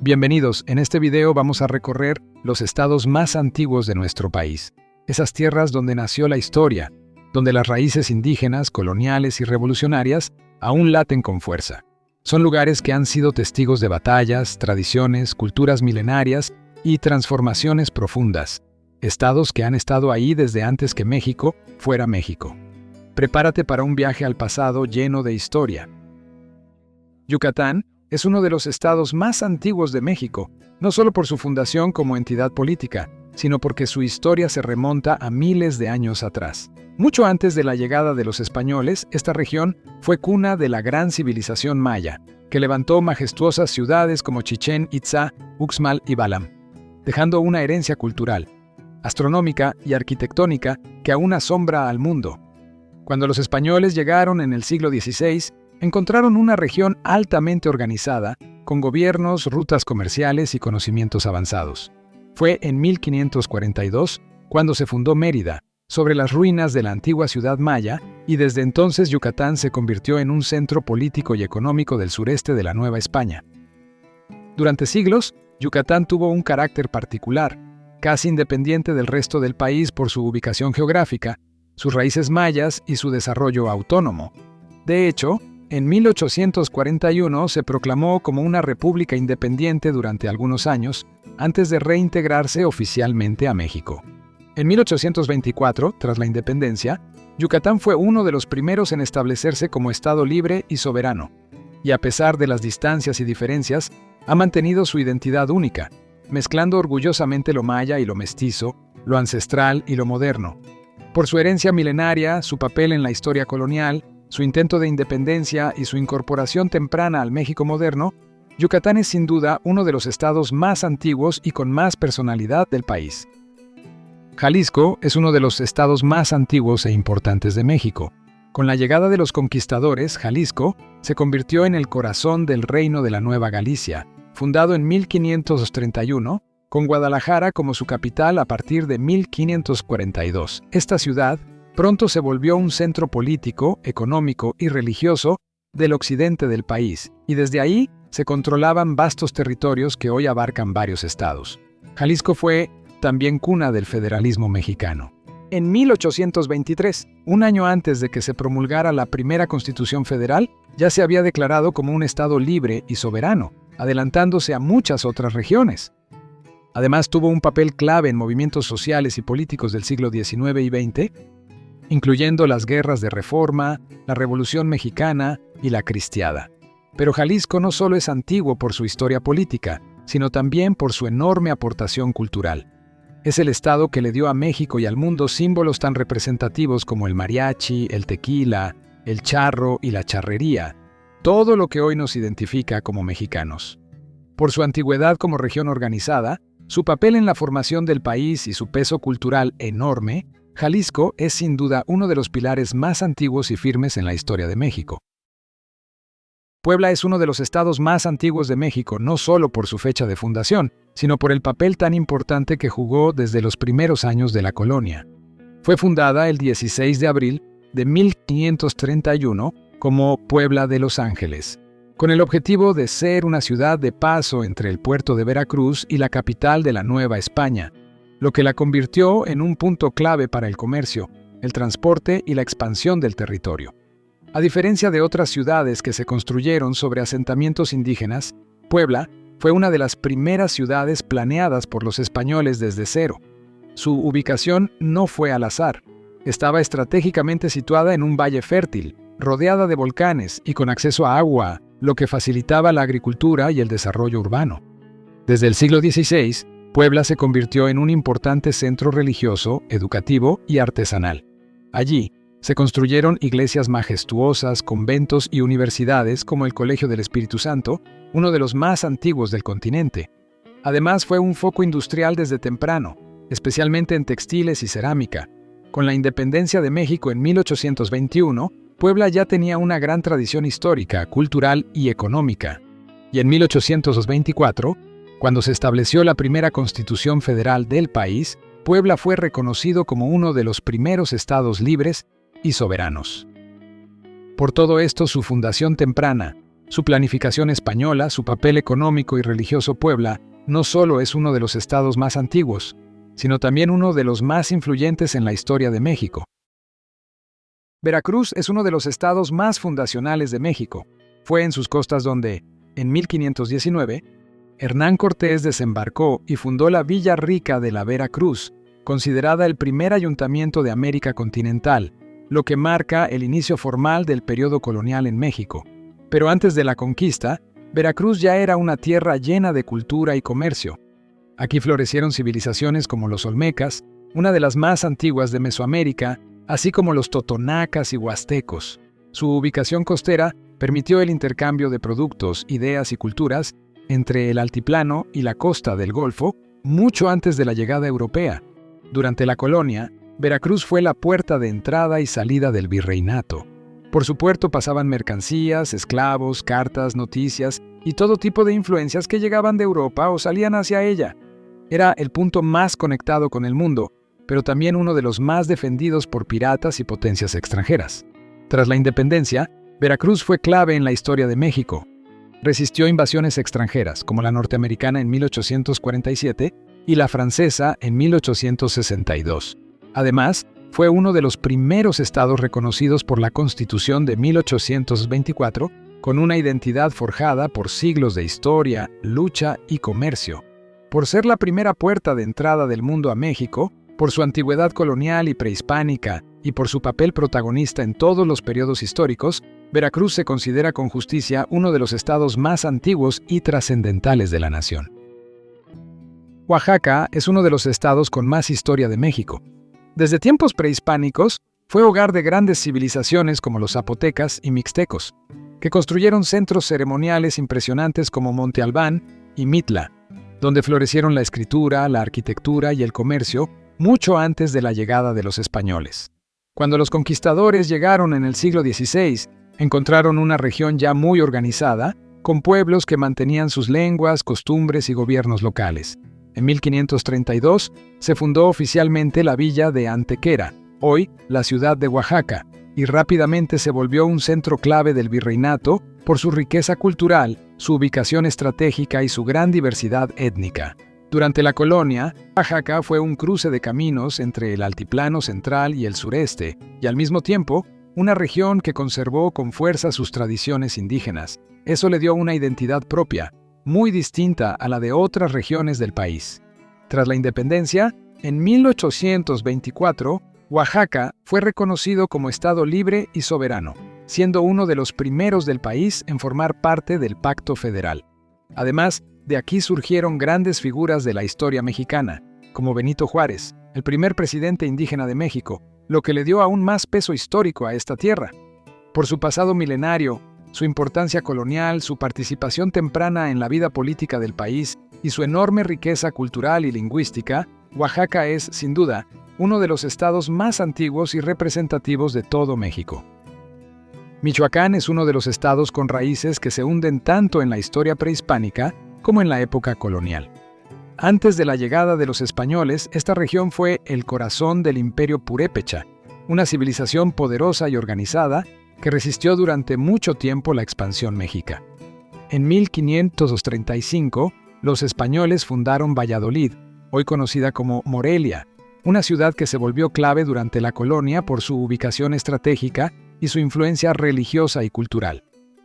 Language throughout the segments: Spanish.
Bienvenidos, en este video vamos a recorrer los estados más antiguos de nuestro país. Esas tierras donde nació la historia, donde las raíces indígenas, coloniales y revolucionarias aún laten con fuerza. Son lugares que han sido testigos de batallas, tradiciones, culturas milenarias y transformaciones profundas. Estados que han estado ahí desde antes que México fuera México. Prepárate para un viaje al pasado lleno de historia. Yucatán es uno de los estados más antiguos de México, no solo por su fundación como entidad política, sino porque su historia se remonta a miles de años atrás. Mucho antes de la llegada de los españoles, esta región fue cuna de la gran civilización maya, que levantó majestuosas ciudades como Chichén Itzá, Uxmal y Balam, dejando una herencia cultural, astronómica y arquitectónica que aún asombra al mundo. Cuando los españoles llegaron en el siglo XVI, encontraron una región altamente organizada, con gobiernos, rutas comerciales y conocimientos avanzados. Fue en 1542 cuando se fundó Mérida, sobre las ruinas de la antigua ciudad maya, y desde entonces Yucatán se convirtió en un centro político y económico del sureste de la Nueva España. Durante siglos, Yucatán tuvo un carácter particular, casi independiente del resto del país por su ubicación geográfica, sus raíces mayas y su desarrollo autónomo. De hecho, en 1841 se proclamó como una república independiente durante algunos años, antes de reintegrarse oficialmente a México. En 1824, tras la independencia, Yucatán fue uno de los primeros en establecerse como estado libre y soberano, y a pesar de las distancias y diferencias, ha mantenido su identidad única, mezclando orgullosamente lo maya y lo mestizo, lo ancestral y lo moderno. Por su herencia milenaria, su papel en la historia colonial, su intento de independencia y su incorporación temprana al México moderno, Yucatán es sin duda uno de los estados más antiguos y con más personalidad del país. Jalisco es uno de los estados más antiguos e importantes de México. Con la llegada de los conquistadores, Jalisco se convirtió en el corazón del reino de la Nueva Galicia, fundado en 1531, con Guadalajara como su capital a partir de 1542. Esta ciudad pronto se volvió un centro político, económico y religioso del occidente del país, y desde ahí se controlaban vastos territorios que hoy abarcan varios estados. Jalisco fue también cuna del federalismo mexicano. En 1823, un año antes de que se promulgara la primera Constitución Federal, ya se había declarado como un estado libre y soberano, adelantándose a muchas otras regiones. Además, tuvo un papel clave en movimientos sociales y políticos del siglo XIX y XX, incluyendo las guerras de Reforma, la Revolución Mexicana y la Cristiada. Pero Jalisco no solo es antiguo por su historia política, sino también por su enorme aportación cultural. Es el estado que le dio a México y al mundo símbolos tan representativos como el mariachi, el tequila, el charro y la charrería, todo lo que hoy nos identifica como mexicanos. Por su antigüedad como región organizada, su papel en la formación del país y su peso cultural enorme, Jalisco es sin duda uno de los pilares más antiguos y firmes en la historia de México. Puebla es uno de los estados más antiguos de México, no solo por su fecha de fundación, sino por el papel tan importante que jugó desde los primeros años de la colonia. Fue fundada el 16 de abril de 1531 como Puebla de Los Ángeles, con el objetivo de ser una ciudad de paso entre el puerto de Veracruz y la capital de la Nueva España, lo que la convirtió en un punto clave para el comercio, el transporte y la expansión del territorio. A diferencia de otras ciudades que se construyeron sobre asentamientos indígenas, Puebla fue una de las primeras ciudades planeadas por los españoles desde cero. Su ubicación no fue al azar. Estaba estratégicamente situada en un valle fértil, rodeada de volcanes y con acceso a agua, lo que facilitaba la agricultura y el desarrollo urbano. Desde el siglo XVI, Puebla se convirtió en un importante centro religioso, educativo y artesanal. Allí se construyeron iglesias majestuosas, conventos y universidades como el Colegio del Espíritu Santo, uno de los más antiguos del continente. Además, fue un foco industrial desde temprano, especialmente en textiles y cerámica. Con la independencia de México en 1821, Puebla ya tenía una gran tradición histórica, cultural y económica. Y en 1824, cuando se estableció la primera Constitución Federal del país, Puebla fue reconocido como uno de los primeros estados libres y soberanos. Por todo esto, su fundación temprana, su planificación española, su papel económico y religioso, Puebla no solo es uno de los estados más antiguos, sino también uno de los más influyentes en la historia de México. Veracruz es uno de los estados más fundacionales de México. Fue en sus costas donde, en 1519, Hernán Cortés desembarcó y fundó la Villa Rica de la Veracruz, considerada el primer ayuntamiento de América continental, lo que marca el inicio formal del periodo colonial en México. Pero antes de la conquista, Veracruz ya era una tierra llena de cultura y comercio. Aquí florecieron civilizaciones como los olmecas, una de las más antiguas de Mesoamérica, así como los totonacas y huastecos. Su ubicación costera permitió el intercambio de productos, ideas y culturas entre el altiplano y la costa del Golfo mucho antes de la llegada europea. Durante la colonia, Veracruz fue la puerta de entrada y salida del virreinato. Por su puerto pasaban mercancías, esclavos, cartas, noticias y todo tipo de influencias que llegaban de Europa o salían hacia ella. Era el punto más conectado con el mundo, pero también uno de los más defendidos por piratas y potencias extranjeras. Tras la independencia, Veracruz fue clave en la historia de México. Resistió invasiones extranjeras, como la norteamericana en 1847 y la francesa en 1862. Además, fue uno de los primeros estados reconocidos por la Constitución de 1824, con una identidad forjada por siglos de historia, lucha y comercio. Por ser la primera puerta de entrada del mundo a México, por su antigüedad colonial y prehispánica, y por su papel protagonista en todos los periodos históricos, Veracruz se considera con justicia uno de los estados más antiguos y trascendentales de la nación. Oaxaca es uno de los estados con más historia de México. Desde tiempos prehispánicos, fue hogar de grandes civilizaciones como los zapotecas y mixtecos, que construyeron centros ceremoniales impresionantes como Monte Albán y Mitla, donde florecieron la escritura, la arquitectura y el comercio mucho antes de la llegada de los españoles. Cuando los conquistadores llegaron en el siglo XVI, encontraron una región ya muy organizada, con pueblos que mantenían sus lenguas, costumbres y gobiernos locales. En 1532 se fundó oficialmente la villa de Antequera, hoy la ciudad de Oaxaca, y rápidamente se volvió un centro clave del virreinato por su riqueza cultural, su ubicación estratégica y su gran diversidad étnica. Durante la colonia, Oaxaca fue un cruce de caminos entre el altiplano central y el sureste, y al mismo tiempo, una región que conservó con fuerza sus tradiciones indígenas. Eso le dio una identidad propia, muy distinta a la de otras regiones del país. Tras la independencia, en 1824, Oaxaca fue reconocido como Estado libre y soberano, siendo uno de los primeros del país en formar parte del Pacto Federal. Además, de aquí surgieron grandes figuras de la historia mexicana, como Benito Juárez, el primer presidente indígena de México, lo que le dio aún más peso histórico a esta tierra. Por su pasado milenario, su importancia colonial, su participación temprana en la vida política del país y su enorme riqueza cultural y lingüística, Oaxaca es, sin duda, uno de los estados más antiguos y representativos de todo México. Michoacán es uno de los estados con raíces que se hunden tanto en la historia prehispánica como en la época colonial. Antes de la llegada de los españoles, esta región fue el corazón del Imperio Purépecha, una civilización poderosa y organizada que resistió durante mucho tiempo la expansión mexica. En 1535, los españoles fundaron Valladolid, hoy conocida como Morelia, una ciudad que se volvió clave durante la colonia por su ubicación estratégica y su influencia religiosa y cultural.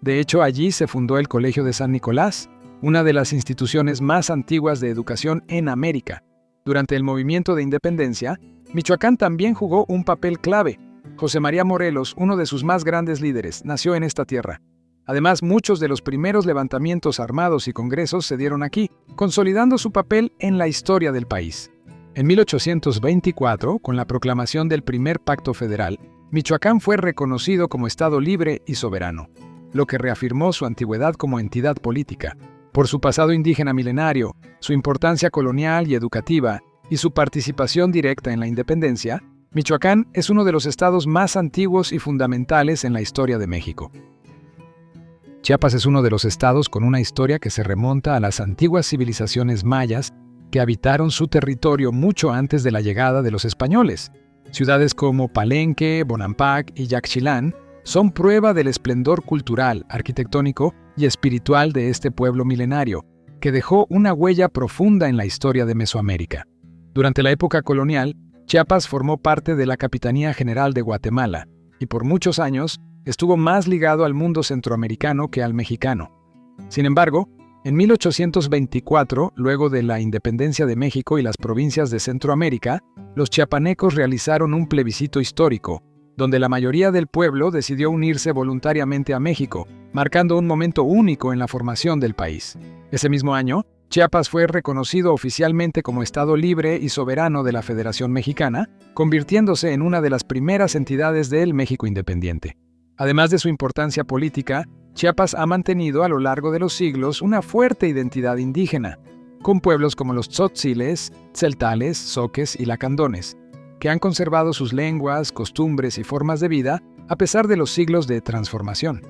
De hecho, allí se fundó el Colegio de San Nicolás, una de las instituciones más antiguas de educación en América. Durante el movimiento de independencia, Michoacán también jugó un papel clave. José María Morelos, uno de sus más grandes líderes, nació en esta tierra. Además, muchos de los primeros levantamientos armados y congresos se dieron aquí, consolidando su papel en la historia del país. En 1824, con la proclamación del primer Pacto Federal, Michoacán fue reconocido como Estado libre y soberano, lo que reafirmó su antigüedad como entidad política. Por su pasado indígena milenario, su importancia colonial y educativa, y su participación directa en la independencia, Michoacán es uno de los estados más antiguos y fundamentales en la historia de México. Chiapas es uno de los estados con una historia que se remonta a las antiguas civilizaciones mayas que habitaron su territorio mucho antes de la llegada de los españoles. Ciudades como Palenque, Bonampak y Yaxchilán son prueba del esplendor cultural, arquitectónico y espiritual de este pueblo milenario, que dejó una huella profunda en la historia de Mesoamérica. Durante la época colonial, Chiapas formó parte de la Capitanía General de Guatemala y por muchos años estuvo más ligado al mundo centroamericano que al mexicano. Sin embargo, en 1824, luego de la independencia de México y las provincias de Centroamérica, los chiapanecos realizaron un plebiscito histórico, donde la mayoría del pueblo decidió unirse voluntariamente a México, marcando un momento único en la formación del país. Ese mismo año, Chiapas fue reconocido oficialmente como Estado libre y soberano de la Federación Mexicana, convirtiéndose en una de las primeras entidades del México independiente. Además de su importancia política, Chiapas ha mantenido a lo largo de los siglos una fuerte identidad indígena, con pueblos como los tzotziles, tzeltales, zoques y lacandones, que han conservado sus lenguas, costumbres y formas de vida a pesar de los siglos de transformación.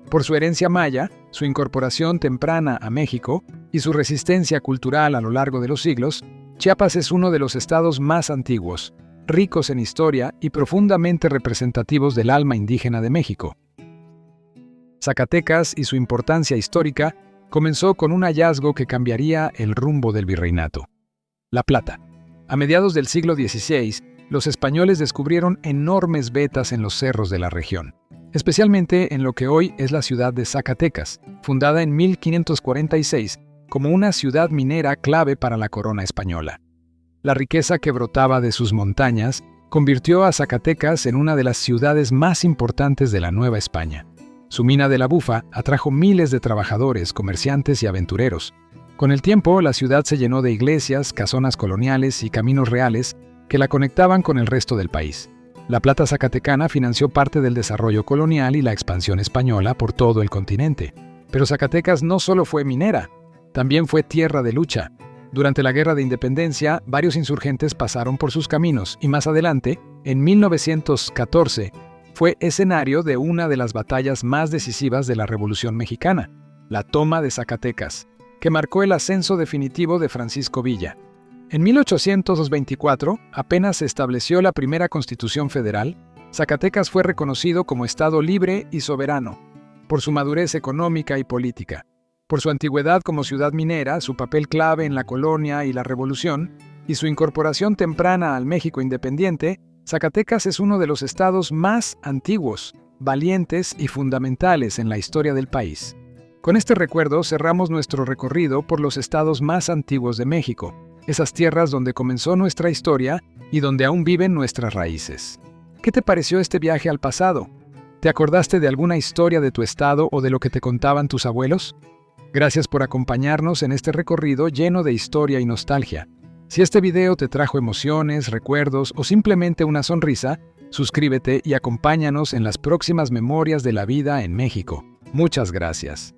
Por su herencia maya, su incorporación temprana a México y su resistencia cultural a lo largo de los siglos, Chiapas es uno de los estados más antiguos, ricos en historia y profundamente representativos del alma indígena de México. Zacatecas y su importancia histórica comenzó con un hallazgo que cambiaría el rumbo del virreinato: la plata. A mediados del siglo XVI, los españoles descubrieron enormes vetas en los cerros de la región, especialmente en lo que hoy es la ciudad de Zacatecas, fundada en 1546 como una ciudad minera clave para la corona española. La riqueza que brotaba de sus montañas convirtió a Zacatecas en una de las ciudades más importantes de la Nueva España. Su mina de la Bufa atrajo miles de trabajadores, comerciantes y aventureros. Con el tiempo, la ciudad se llenó de iglesias, casonas coloniales y caminos reales que la conectaban con el resto del país. La plata zacatecana financió parte del desarrollo colonial y la expansión española por todo el continente. Pero Zacatecas no solo fue minera, también fue tierra de lucha. Durante la Guerra de Independencia, varios insurgentes pasaron por sus caminos y más adelante, en 1914, fue escenario de una de las batallas más decisivas de la Revolución Mexicana, la toma de Zacatecas, que marcó el ascenso definitivo de Francisco Villa. En 1824, apenas se estableció la primera Constitución Federal, Zacatecas fue reconocido como Estado libre y soberano, por su madurez económica y política. Por su antigüedad como ciudad minera, su papel clave en la colonia y la Revolución, y su incorporación temprana al México independiente, Zacatecas es uno de los estados más antiguos, valientes y fundamentales en la historia del país. Con este recuerdo cerramos nuestro recorrido por los estados más antiguos de México, esas tierras donde comenzó nuestra historia y donde aún viven nuestras raíces. ¿Qué te pareció este viaje al pasado? ¿Te acordaste de alguna historia de tu estado o de lo que te contaban tus abuelos? Gracias por acompañarnos en este recorrido lleno de historia y nostalgia. Si este video te trajo emociones, recuerdos o simplemente una sonrisa, suscríbete y acompáñanos en las próximas Memorias de la Vida en México. Muchas gracias.